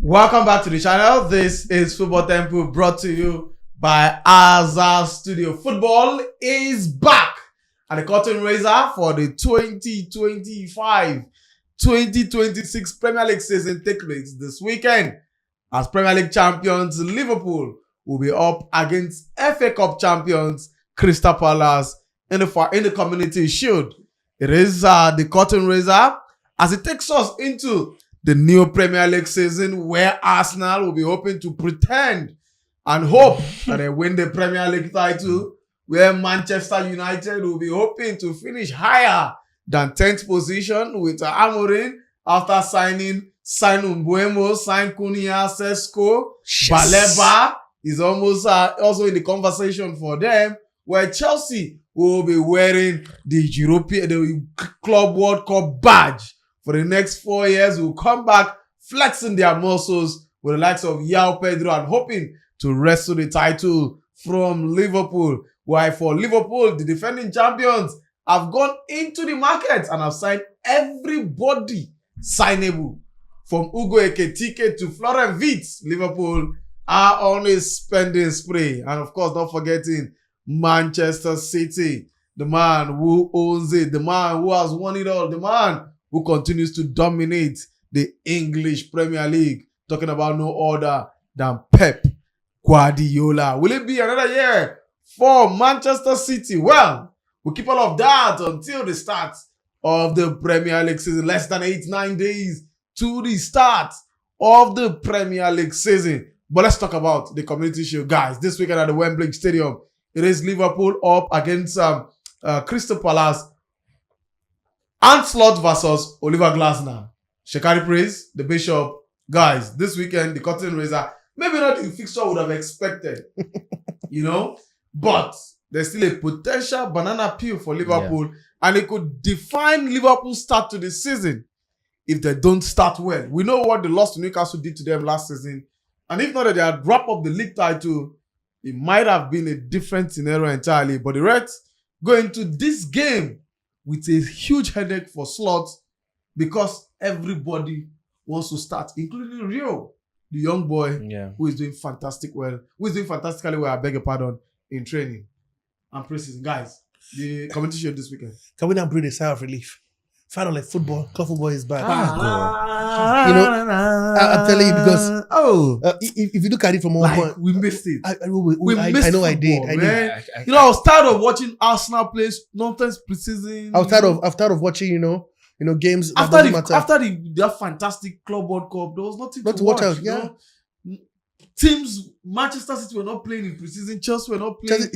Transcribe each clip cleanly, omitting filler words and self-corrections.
Welcome back to the channel. This is Football Temple brought to you by Azar Studio. Football is back and the curtain raiser for the 2025-2026 Premier League season takes place this weekend as Premier League champions Liverpool will be up against FA Cup champions Crystal Palace in the Community Shield. It is the curtain raiser as it takes us into the new Premier League season where Arsenal will be hoping to pretend and hope that they win the Premier League title, where Manchester United will be hoping to finish higher than 10th position with Amorim after sign Umbuemo, sign Cunha, Sesko, Baleba is almost also in the conversation for them, where Chelsea will be wearing the Club World Cup badge. For the next 4 years, will come back flexing their muscles with the likes of Yao Pedro and hoping to wrestle the title from Liverpool. While for Liverpool, the defending champions have gone into the market and have signed everybody signable. From Ugo Ekitike to Florian Wirtz, Liverpool are on a spending spree. And of course, not forgetting Manchester City, the man who owns it, the man who has won it all, the man who continues to dominate the English Premier League. Talking about no other than Pep Guardiola. Will it be another year for Manchester City? Well, we'll keep all of that until the start of the Premier League season. Less than 8-9 days to the start of the Premier League season. But let's talk about the Community Shield. Guys, this weekend at the Wembley Stadium, it is Liverpool up against Crystal Palace. Anslot versus Oliver Glasner. Shekari Praise, the Bishop. Guys, this weekend, the curtain raiser, maybe not the fixture would have expected, but there's still a potential banana peel for Liverpool, and it could define Liverpool's start to the season if they don't start well. We know what the loss to Newcastle did to them last season, and if not that they had wrapped up the league title, it might have been a different scenario entirely. But the Reds go into this game with a huge headache for slots because everybody wants to start, including Rio, the young boy who is doing fantastically well, I beg your pardon, in training and preseason. Guys, the Community Shield this weekend. Can we now breathe a sigh of relief? Finally, club football is back. I'm telling you because if you look at it from one point, we missed it. I know I did. I was tired of watching Arsenal play nonsense preseason. I was tired of watching, games after that fantastic Club World Cup. There was nothing to watch out. Teams, Manchester City were not playing in preseason. Chelsea were not playing.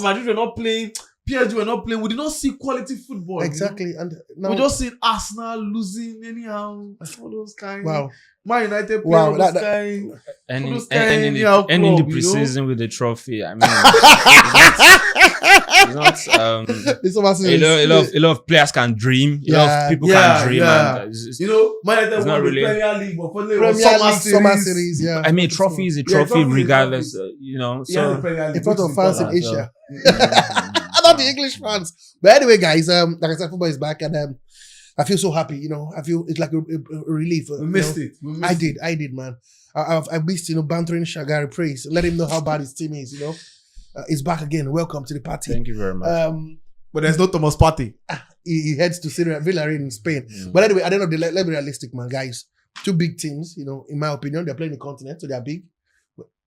Madrid were not playing. PSG were not playing. We did not see quality football. Exactly. And now, we just seen Arsenal losing anyhow. All those kind. Wow. Man United playing all those kind. And in the preseason with the trophy. I mean, it's not a lot of players can dream. A lot of people can dream. And Man United won the Premier League, but Summer Series. Yeah. I mean, trophy is a trophy regardless. So in front of fans in Asia. Not the English fans. But anyway, guys, like I said, football is back, and I feel so happy. I feel it's like a relief. We missed it. I did, man. I missed, bantering Shagari Praise. Let him know how bad his team is. It's back again. Welcome to the party. Thank you very much. But there's no Thomas Partey. He heads to Villarreal in Spain. But anyway, I don't know. Let's be realistic, man, guys. Two big teams. In my opinion, they're playing the continent, so they're big.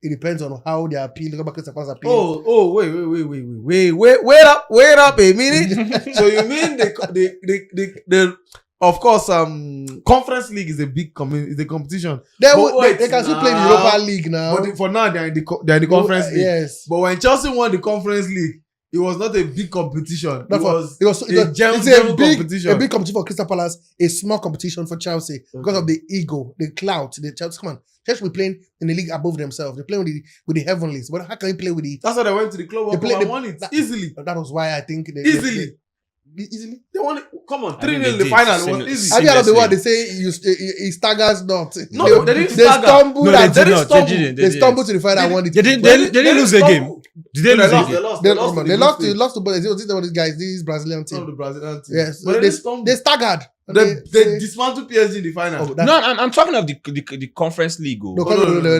It depends on how they appeal. Wait up a minute. So you mean the of course Conference League is a big competition. They can still play the Europa League now. But for now they're in the Conference League. Yes. But when Chelsea won the Conference League, it was not a big competition. It was a competition. A big competition for Crystal Palace, a small competition for Chelsea because of the ego, the clout. The Chelsea, come on. Chelsea will be playing in the league above themselves. They're playing with the heavenlies. But how can you play with the... That's why they went to the club and won it easily. That was why I think... Easily? They won it. Come on, 3-0 in the final. It was easy. Have you heard of the word they say he staggers not? No, they didn't stagger. They stumbled to the final and won it. They didn't lose a game. Did they lose a game? They lost to one of these guys, these Brazilian team. The Brazilian team. Yes. They staggered. They dismantled PSG in the final. No, I'm talking of the Conference League. No,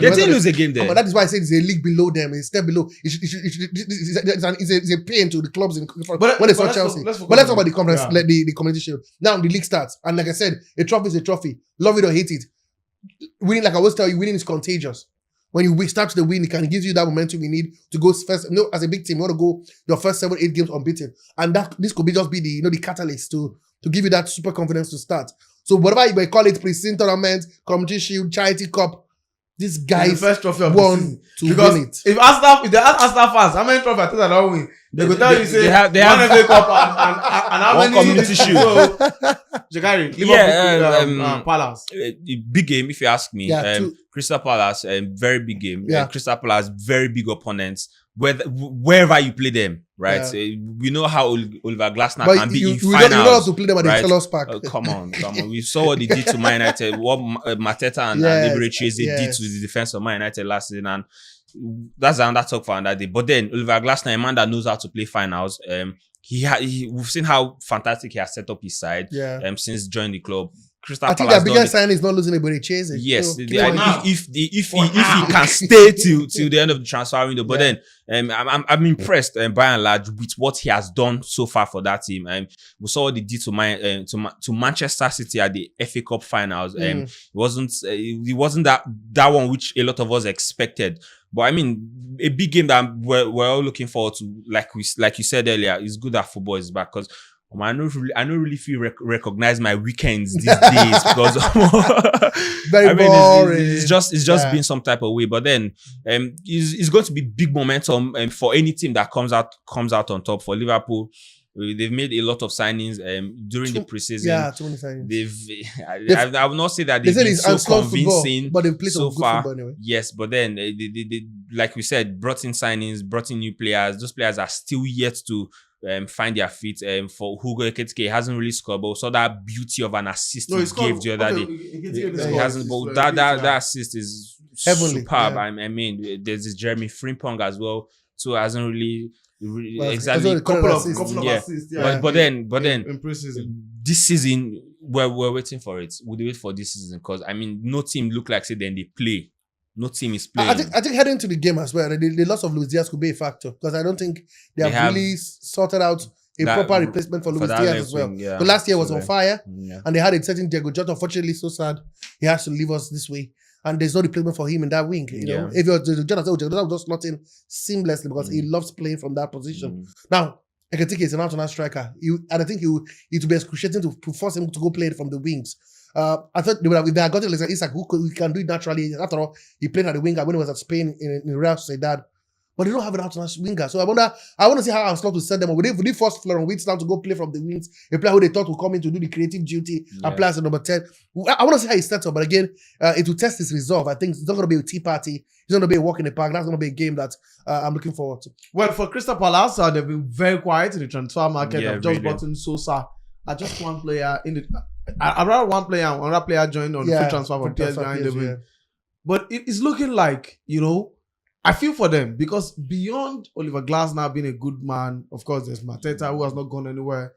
they didn't lose a game there. But that is why I said it's a league below them. It's a step below. It's a pain to the clubs when they saw Chelsea. But let's talk about the conference, the Community Shield. Now the league starts, and like I said, a trophy is a trophy. Love it or hate it. Winning, like I always tell you, winning is contagious. When you start to win, it can give you that momentum you need to go first. As a big team, you want to go your first 7-8 games unbeaten, and this could just be the catalyst to give you that super confidence to start. So whatever you may call it, pre-season tournament, Community Shield, Charity Cup, these guys first trophy of won to win it. If they ask Arsenal fans how many trophies I don't win, they will tell you say they have FA Cup and how many Community Shield. Jagari, Liverpool, Palace. Big game, if you ask me. Crystal Palace, very big game. Crystal Palace, very big opponents. Wherever you play them, right? We know how Oliver Glasner can be in finals. You don't have to play them at the Fellows Park. Come on. We saw what they did to Man United, what Mateta and Liberators did to the defense of Man United last season, and that's another talk for another day. But then Oliver Glasner, a man that knows how to play finals, we've seen how fantastic he has set up his side since joining the club. I think their biggest sign is not losing anybody chasing. Yes, if he can stay till the end of the transfer window. But then I'm impressed by and large with what he has done so far for that team. We saw what they did to Manchester City at the FA Cup finals. It wasn't that one which a lot of us expected. But I mean, a big game that we're all looking forward to, like you said earlier, it's good that football is back because I don't really feel recognize my weekends these days because very boring. It's just been some type of way. But then it's going to be big momentum for any team that comes out on top. For Liverpool, they've made a lot of signings during the preseason. Yeah, too many signings. I will not say that they've been so convincing football, but they've played so some far. Good anyway. Yes, but then they like we said, brought in signings, brought in new players. Those players are still yet to find their feet. For Hugo Ekitike, hasn't really scored, but we saw that beauty of an assist he gave the other day. He hasn't, but that assist is heavenly, superb. I mean, there's this Jeremy Frimpong as well, so hasn't really exactly a couple of assists. But then in preseason. This season we're waiting for it. We'll wait for this season because I mean, no team look like say then they play. No team is playing. I think heading to the game as well, the loss of Luis Diaz could be a factor because I don't think they have really sorted out a proper replacement for Luis Diaz as well. But last year was on fire, and they had a certain Diego Jota. Unfortunately, so sad he has to leave us this way, and there's no replacement for him in that wing. You know, if you're Jota would just slot in seamlessly because he loves playing from that position. Now, Ekitike is an out-and-out striker, and I think it would be excruciating to force him to go play it from the wings. I thought if they had got it like Isak, who can do it naturally. After all, he played at the winger when he was at Spain in Real Sociedad. But they don't have an out-and-out winger. So I want to see how Ancelotti will set them up. Would they force Florian Wirtz down to go play from the wings? A player who they thought would come in to do the creative duty and play as a number 10. I want to see how he sets up. But again, it will test his resolve. I think it's not going to be a tea party. It's going to be a walk in the park. That's going to be a game that I'm looking forward to. Well, for Crystal Palace, they've been very quiet in the transfer market. They've just brought in Sosa. Just one player in the... I'd rather one player and another player joined on free transfer from PSG behind the wing. But it's looking like, I feel for them because beyond Oliver Glasner being a good man, of course, there's Mateta who has not gone anywhere.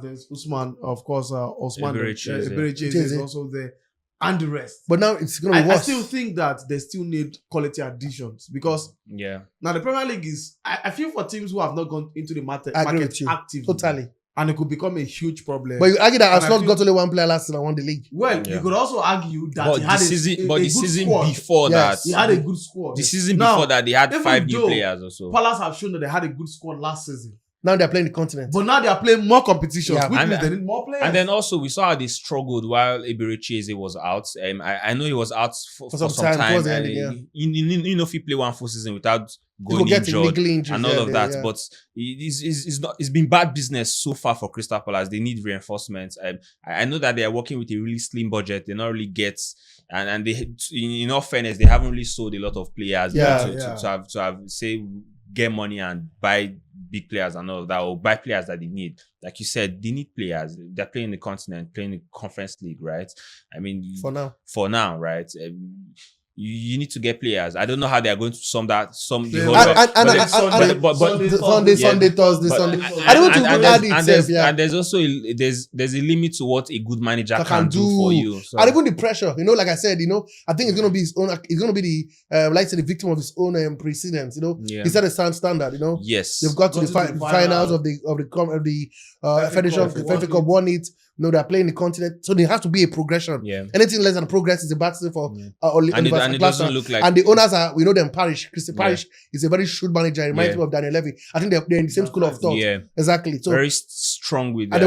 There's Usman, of course, Osman Eberechi is also there, and the rest. But now it's going to be worse. I still think that they still need quality additions because now the Premier League is. I feel for teams who have not gone into the market actively. Totally. And it could become a huge problem. But you argue that Arsenal got only one player last season and won the league. Well, you could also argue that he had the season before that, he had a good squad. The season before that, they had 5 new players or so. Palace have shown that they had a good squad last season. Now they're playing the continent. But now they are playing more competitions, which means they need more players. And then also, we saw how they struggled while Eberechi was out. I know he was out for some time. If he play one full season without going injured and all of that. But it's been bad business so far for Crystal Palace. They need reinforcements. I know that they are working with a really slim budget. They not really get... And they, in all fairness, they haven't really sold a lot of players to have say, get money and buy big players and all of that, or buy players that they need. Like you said, they need players. They're playing the continent, playing the Conference League, right? I mean, for now, right? you need to get players. I don't know how they are going to sum that. Sunday, Thursday, Sunday. I don't want to add it. And there's also there's a limit to what a good manager can do for you. So. And even the pressure, like I said, I think it's gonna be his own. It's gonna be the victim of his own precedents. He set a standard. Yes, they've got to the finals of the Federation FA Cup, won it. They're playing the continent, so there has to be a progression. Yeah. Anything less than progress is a battle for and it doesn't look like. And the owners are, we know them. Christy Parish is a very shrewd manager. It reminds me of Daniel Levy. I think they're in the same school of thought. Yeah, exactly. So very strong with. And they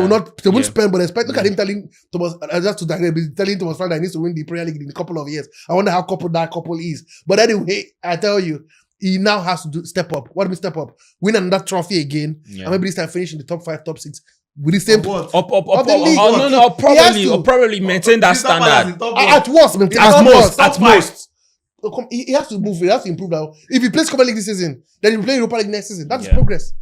won't spend, but expect. Look at him telling Thomas, telling Thomas Frank that he needs to win the Premier League in a couple of years. I wonder how coupled that couple is. But anyway, I tell you, he now has to step up. What do we step up? Win another trophy again, and maybe this time finish in the top 5, top 6. With the same up probably maintain that standard at worst, at most. He has to move. He has to improve now. If he plays Premier League this season, then he'll play Europa League next season. That's progress.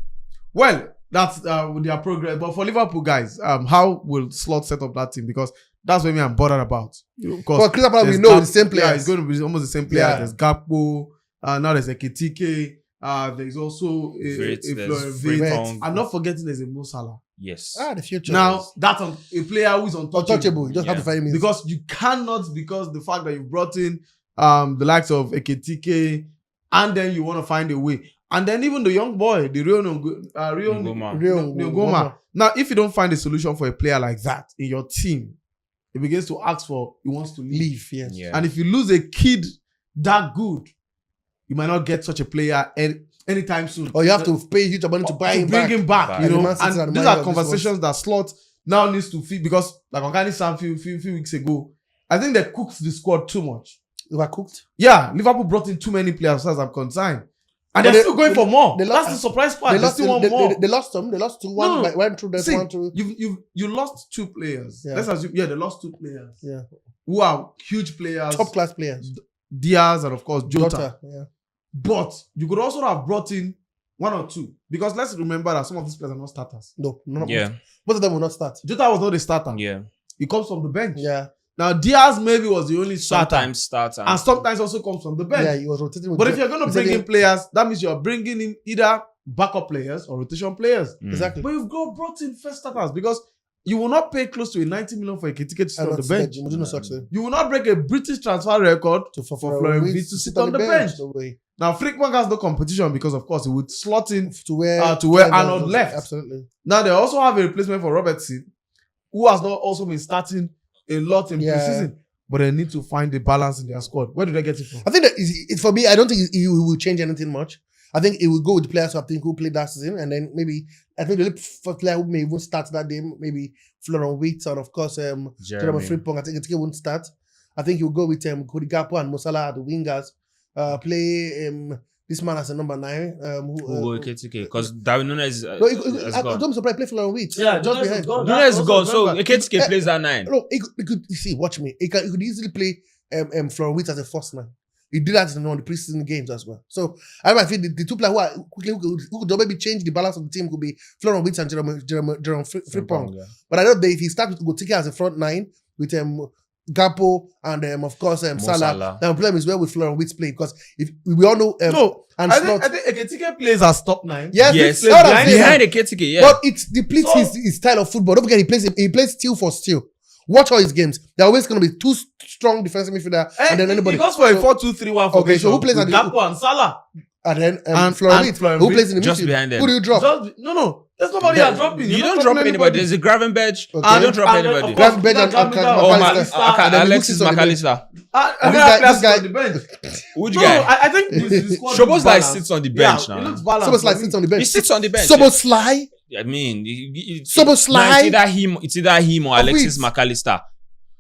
Well, that's with their progress. But for Liverpool guys, how will Slot set up that team? Because that's what I'm bothered about. For Crystal Palace, we know the same players. Yeah, it's going to be almost the same players. Yeah. There's Gakpo. Now there's Ekitike. There's also a I'm not forgetting there's a Mo Salah. Yes. The future. Now, that's a player who is untouchable. You just have to find him. Because you cannot, because the fact that you brought in the likes of Ekitike, and then you want to find a way. And then even the young boy, the Rio Ngoma. Now, if you don't find a solution for a player like that in your team, he begins to ask for, he wants to leave. Yes. Yeah. And if you lose a kid that good, you might not get such a player anytime soon. Or you have to pay huge money to buy him back. Bring him back. And these are conversations that Slot now needs to feed, because like Onkani Sam few weeks ago, I think they cooked the squad too much. They were cooked? Yeah, Liverpool brought in too many players as far as I'm concerned. And they're still going for more. That's the surprise part. They still want more. They lost them. They lost two. One through that. One through. You lost 2 players. Yeah. Let's assume. Yeah, they lost 2 players. Yeah. Who are huge players. Top class players. Diaz and of course Jota. Yeah. But you could also have brought in 1 or 2. Because let's remember that some of these players are not starters. No. Yeah. Most of them will not start. Jota was not a starter. Yeah. He comes from the bench. Yeah. Now Diaz maybe was the only starter. Sometimes starter. And sometimes also comes from the bench. Yeah, he was rotating with. But if you're going to bring in players, that means you're bringing in either backup players or rotation players. Exactly. But you've brought in first starters, because you will not pay close to a 90 million for a Ekitike to sit on the bench. You will not break a British transfer record for Florian Wirtz to sit on the bench. Now, Frickman has no competition because, of course, he would slot in to where Arnold left. Absolutely. Now, they also have a replacement for Robertson, who has not also been starting a lot in preseason. But they need to find the balance in their squad. Where did they get it from? I think that for me, I don't think he will change anything much. I think it will go with the players who played that season, and then maybe I think the first player who may even start that game, maybe Florian Wirtz, and of course Jeremy Frimpong. I think it won't start. I think he'll go with Cody Gakpo and Mo Salah at the wingers. Play this man as a number 9. Because Darwin Núñez I'm surprised play Florian Wirtz. Yeah, just behind. Núñez is gone, so Ekitike plays that 9. No, he could see. Watch me. He could easily play Florian Wirtz as a first 9. He did that in one of the preseason games as well. So I feel the 2 players who could maybe change the balance of the team could be Florian Wirtz and Jerome Frimpong. Yeah. But I don't know if he starts with Ekitike as a front 9 with Gakpo and of course Salah. Now the problem is where will Florian Wirtz play, because if we all know I think Ekitike plays as top 9. Yes. Behind Ekitike, yeah. But it depletes his style of football. Don't forget he plays steal for steal. Watch all his games. They're always going to be 2 strong defensive midfielder and then anybody. He goes for a 4-2-3-1 formation. Okay, so who plays at Gakpo and Salah? And then Florian Wirtz. Who plays in the midfield? Just behind them. Who do you drop? No. There's nobody you're dropping. You don't drop anybody. There's a Gravenberch. You don't drop anybody. Gravenberch and Alexis McAllister. This guy. Which guy? I think Szoboszlai sits on the bench now. Szoboszlai sits on the bench. He sits on the bench. Szoboszlai? I mean, Szoboszlai? It's either him or Alexis McAllister.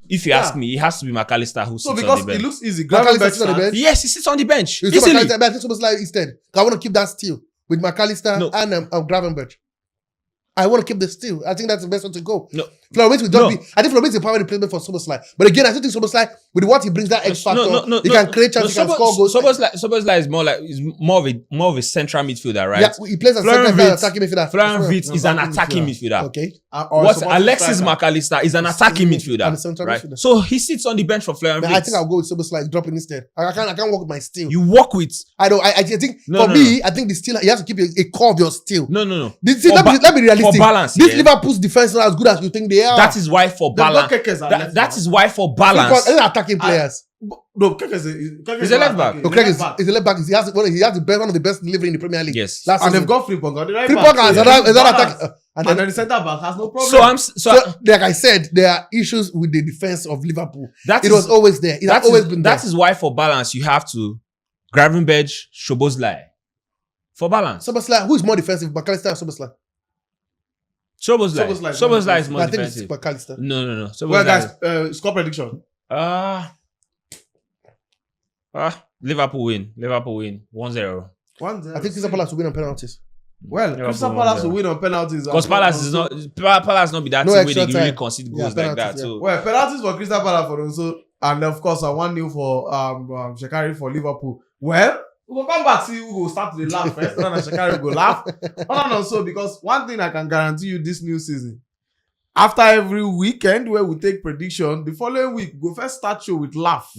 If you ask me, it has to be McAllister who sits on the bench. So because it looks easy. McAllister sits on the bench? Yes, he sits on the bench. Easily. I think Szoboszlai instead. I want to keep that steal with McAllister and Gravenberch. I want to keep the steal. I think that's the best way to go. No. Florence will just be. I think Florence is a power replacement for Soboslai. But again, I still think Soboslai, with what he brings that X factor, he can create chances, he can score goals. Soboslai is more of a central midfielder, right? Yeah, he plays as a central attacking midfielder. Florian Wirtz is an attacking midfielder. Okay. What Alexis McAllister is an attacking midfielder, right? So he sits on the bench for Florian Wirtz. I think I'll go with Soboslai dropping instead. I can't work with my steel. You work with. I think me, I think the steel. You have to keep a core of your steel. No. Let me be realistic. For balance, this Liverpool's defense is not as good as you think they are. That is why for balance. That is why for balance. They're attacking players. No, Keke is a left back. Keke is a left back. He has one of the best delivery in the Premier League. Yes. And they've got Frimpong on the right back. Frimpong is another attack. And then the centre back has no problem. So like I said, there are issues with the defense of Liverpool. It was always there. It has always been there. That is why for balance, you have to Gravenberch, Szoboszlai. For balance. Szoboszlai, who is more defensive, McAllister or Szoboszlai? Szoboszlai is more defensive. I think it's McAllister. No. Well, guys, score prediction. Liverpool win. 1-0. I think Crystal Palace will win on penalties. Well, Crystal Palace will win on penalties. Because Palace not be that team where they really concede goals like that. Yeah. So. Well, penalties for Crystal Palace for also, and of course, 1-0 for Shaqiri for Liverpool. Well, we'll come back, see who will start to laugh first, and then Shaqiri will go laugh. And also, because one thing I can guarantee you this new season, after every weekend where we take prediction, the following week, we go first start show with laugh.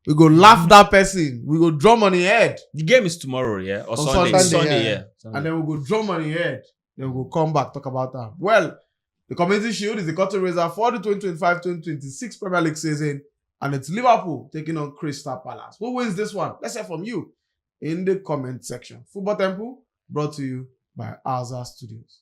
We go laugh that person. We go drum on the head. The game is tomorrow, yeah? Or Sunday, yeah. And then we go drum on the head. Then we go come back, talk about that. Well, the Community Shield is the curtain raiser for the 2025-2026 Premier League season. And it's Liverpool taking on Crystal Palace. Who wins this one? Let's hear from you in the comment section. Football Temple brought to you by Alza Studios.